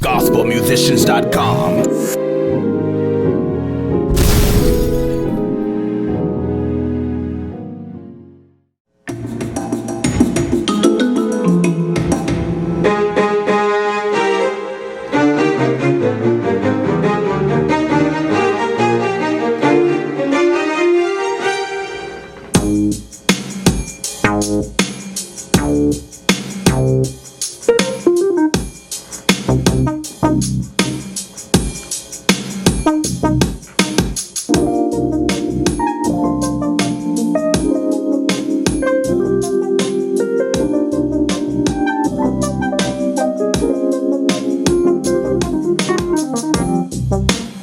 gospelmusicians.com.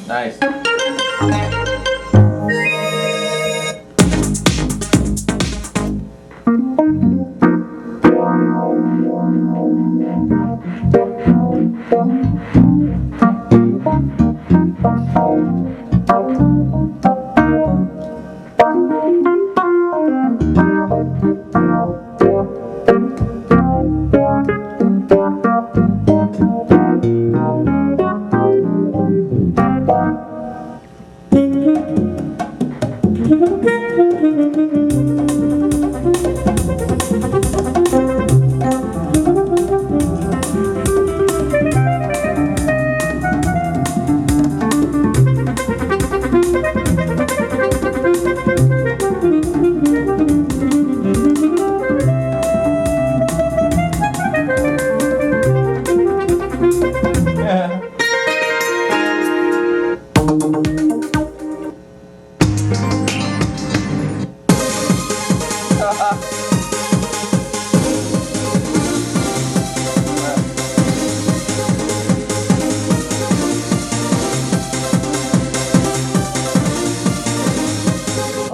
Nice.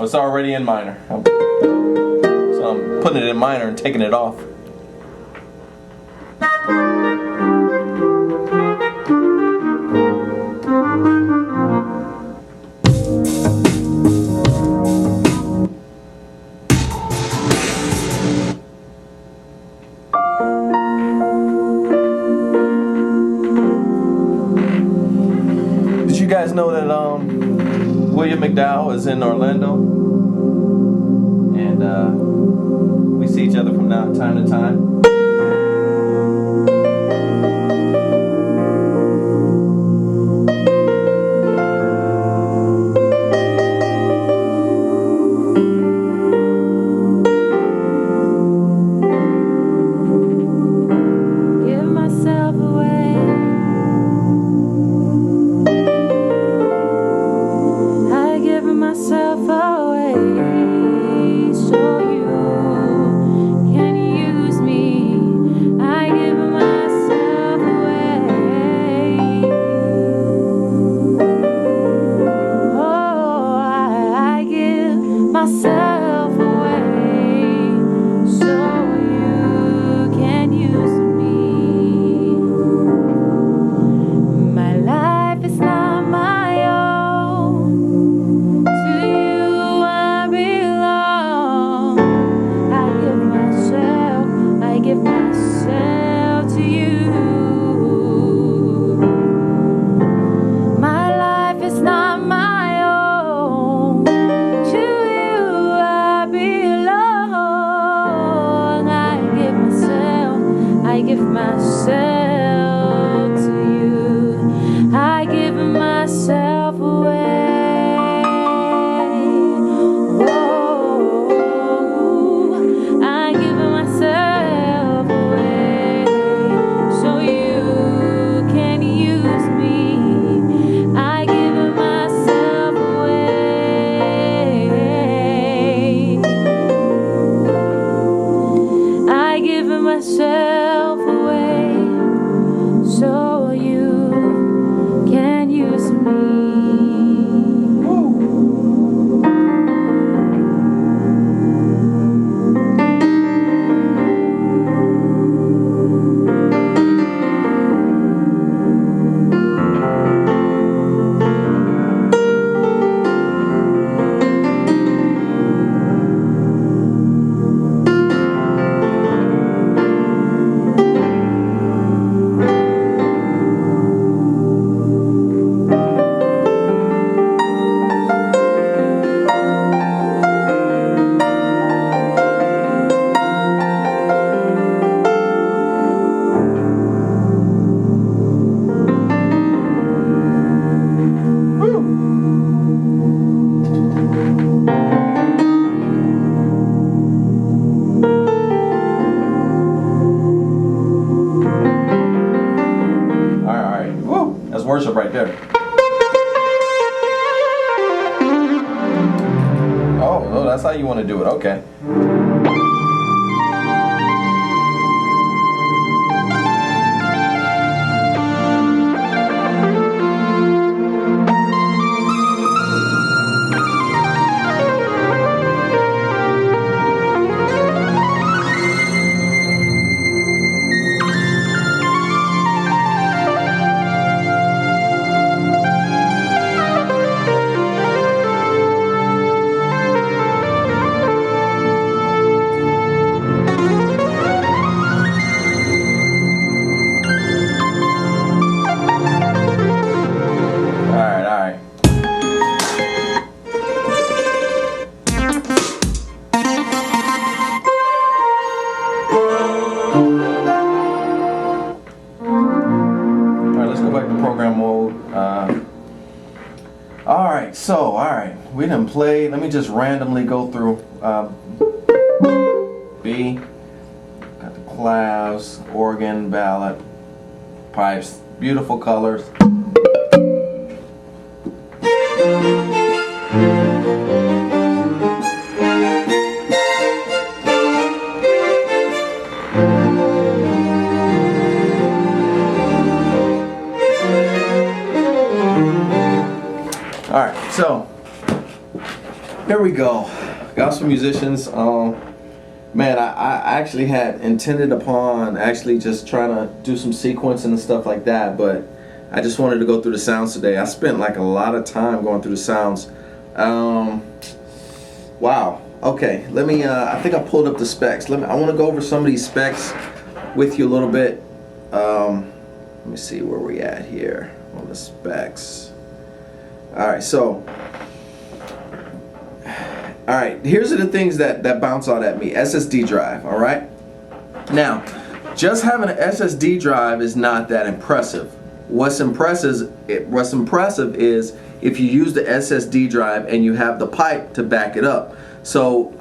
It's already in minor, so I'm putting it in minor and taking it off. Did you guys know that William McDowell is in Orlando? And we see each other from time to time. Give myself away. I give myself away. So you can use me. that's worship right there. Oh, that's how you want to do it. Okay. Alright, we done played. Let me just randomly go through B, got the clavs, organ, ballad, pipes, beautiful colors. Alright, so here we go. Got some musicians. Man, I actually had intended upon actually just trying to do some sequencing and stuff like that, but I just wanted to go through the sounds today. I spent like a lot of time going through the sounds. Wow. Okay, let me. I think I pulled up the specs. I want to go over some of these specs with you a little bit. Let me see where we at here on the specs. All right, so. All right, here's the things that bounce out at me. SSD drive, all right? Now, just having an SSD drive is not that impressive. What's impressive is if you use the SSD drive and you have the pipe to back it up. So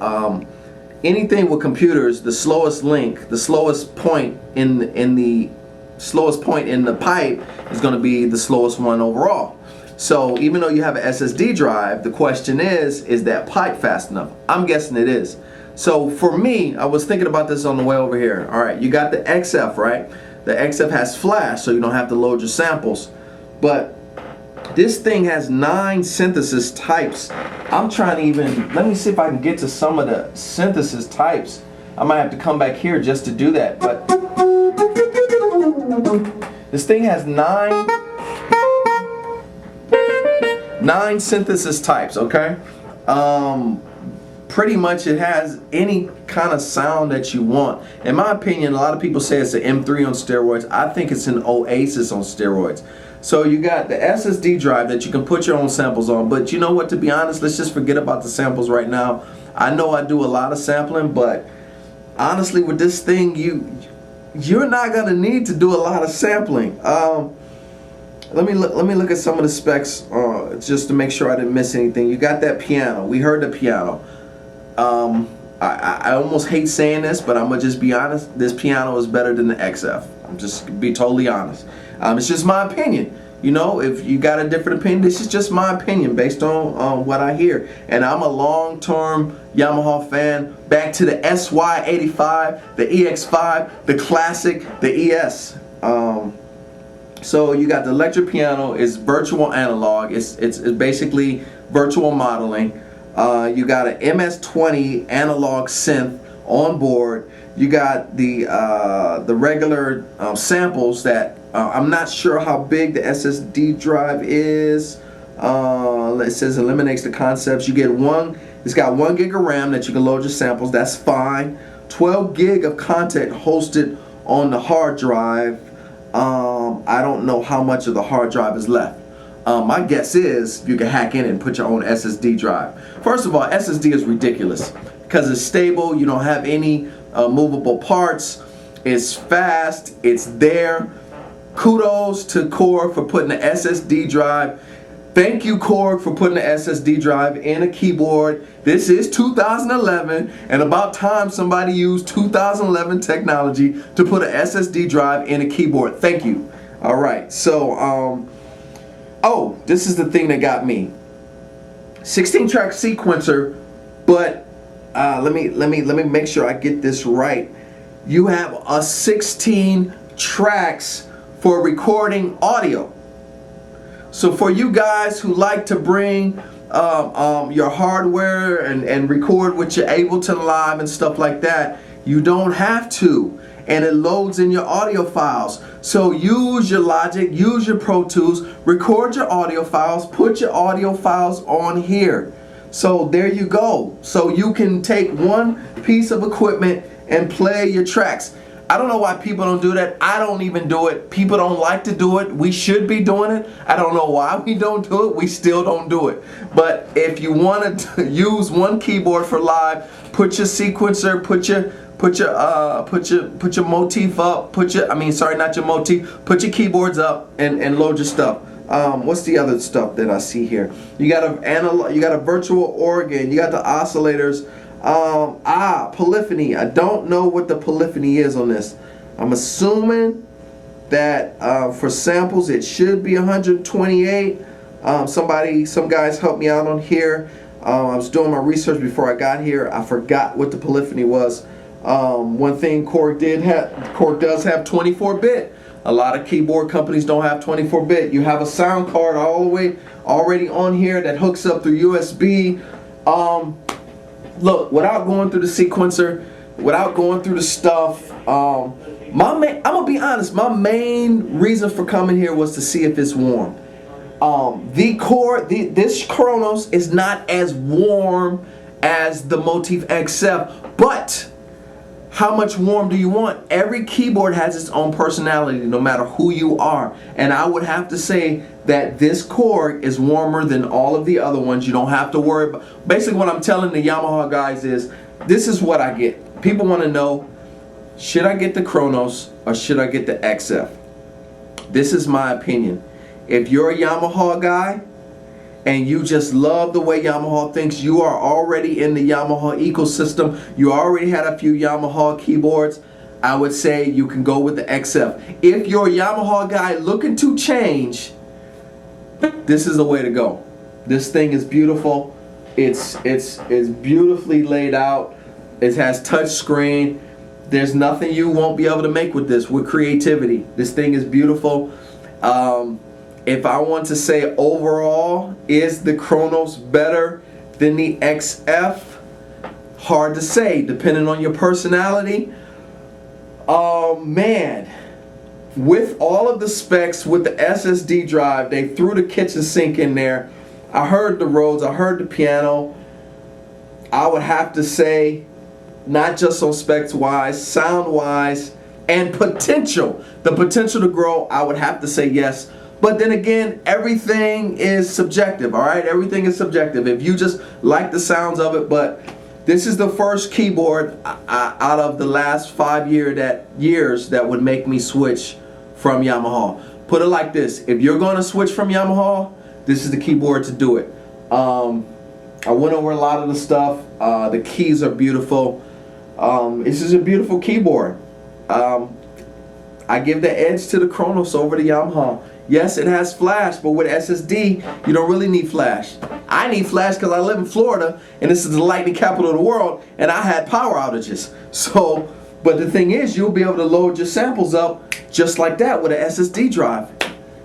anything with computers, the slowest link, the slowest point in the pipe is going to be the slowest one overall. So even though you have an SSD drive, the question is that pipe fast enough? I'm guessing it is. So for me, I was thinking about this on the way over here. All right, you got the XF, right? The XF has flash, so you don't have to load your samples. But this thing has 9 synthesis types. I'm trying to even, let me see if I can get to some of the synthesis types. I might have to come back here just to do that. But this thing has 9 synthesis types, okay? Pretty much it has any kind of sound that you want. In my opinion, a lot of people say it's an M3 on steroids. I think it's an Oasis on steroids. So you got the SSD drive that you can put your own samples on, but you know what, to be honest, let's just forget about the samples right now. I know I do a lot of sampling, but honestly with this thing, you're not gonna need to do a lot of sampling. Let me look at some of the specs just to make sure I didn't miss anything. You got that piano. We heard the piano. I almost hate saying this, but I'm gonna just be honest. This piano is better than the XF. I'm just gonna be totally honest. It's just my opinion. You know, if you got a different opinion, this is just my opinion based on what I hear. And I'm a long-term Yamaha fan. Back to the SY85, the EX5, the Classic, the ES. So you got the electric piano. It's virtual analog. It's basically virtual modeling. You got an MS-20 analog synth on board. You got the regular samples that I'm not sure how big the SSD drive is. It says eliminates the concepts. You get it's got 1 gig of RAM that you can load your samples. That's fine. 12 gig of content hosted on the hard drive. I don't know how much of the hard drive is left. My guess is you can hack in and put your own SSD drive. First of all, SSD is ridiculous because it's stable. You don't have any movable parts. It's fast. It's there. Kudos to Korg for putting the SSD drive. Thank you, Korg, for putting the SSD drive in a keyboard. This is 2011, and about time somebody used 2011 technology to put an SSD drive in a keyboard. Thank you. All right, so Oh, this is the thing that got me. 16-track sequencer, but let me make sure I get this right. You have a 16 tracks for recording audio. So for you guys who like to bring your hardware and record what you're able to live and stuff like that, you don't have to, and it loads in your audio files. So use your Logic, use your Pro Tools, record your audio files, put your audio files on here. So there you go. So you can take one piece of equipment and play your tracks. I don't know why people don't do that. I don't even do it. People don't like to do it. We should be doing it. I don't know why we don't do it. We still don't do it. But if you want to use one keyboard for live, put your sequencer, put your motif up, put your keyboards up and load your stuff. What's the other stuff that I see here? You got a virtual organ, you got the oscillators. Polyphony. I don't know what the polyphony is on this. I'm assuming that for samples it should be 128. Some guys helped me out on here. I was doing my research before I got here. I forgot what the polyphony was. One thing Korg does have 24-bit. A lot of keyboard companies don't have 24-bit. You have a sound card all the way already on here that hooks up through USB. Look, without going through the sequencer, without going through the stuff, I'm gonna be honest, my main reason for coming here was to see if it's warm. This Kronos is not as warm as the Motif XF, but how much warm do you want? Every keyboard has its own personality, no matter who you are. And I would have to say that this Korg is warmer than all of the other ones. You don't have to worry about. Basically, what I'm telling the Yamaha guys is, this is what I get. People want to know, should I get the Kronos or should I get the XF? This is my opinion. If you're a Yamaha guy and you just love the way Yamaha thinks, you are already in the Yamaha ecosystem, you already had a few Yamaha keyboards, I would say you can go with the XF. If you're a Yamaha guy looking to change, this is the way to go. This thing is beautiful. It's beautifully laid out. It has touch screen. There's nothing you won't be able to make with this, with creativity. This thing is beautiful. If I want to say overall, is the Kronos better than the XF? Hard to say, depending on your personality. Man, with all of the specs, with the SSD drive, they threw the kitchen sink in there. I heard the Rhodes, I heard the piano. I would have to say, not just on specs wise, sound wise, and potential, the potential to grow, I would have to say yes. But then again, everything is subjective, all right? Everything is subjective. If you just like the sounds of it, but this is the first keyboard out of the last 5 years that would make me switch from Yamaha. Put it like this, if you're gonna switch from Yamaha, this is the keyboard to do it. I went over a lot of the stuff. The keys are beautiful. This is a beautiful keyboard. I give the edge to the Kronos over the Yamaha. Yes, it has flash, but with SSD, you don't really need flash. I need flash because I live in Florida, and this is the lightning capital of the world, and I had power outages. So, but the thing is, you'll be able to load your samples up just like that with an SSD drive.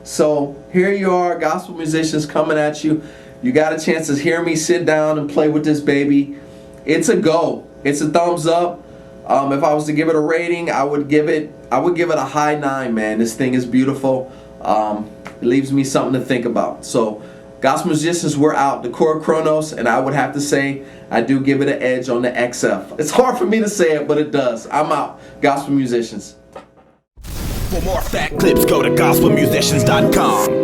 So here you are, gospel musicians coming at you. You got a chance to hear me sit down and play with this baby. It's a go. It's a thumbs up. If I was to give it a rating, I would give it a high 9, man. This thing is beautiful. It leaves me something to think about. So, gospel musicians, we're out. The Korg Kronos, and I would have to say I do give it an edge on the XF. It's hard for me to say it, but it does. I'm out. Gospel musicians. For more fat clips, go to gospelmusicians.com.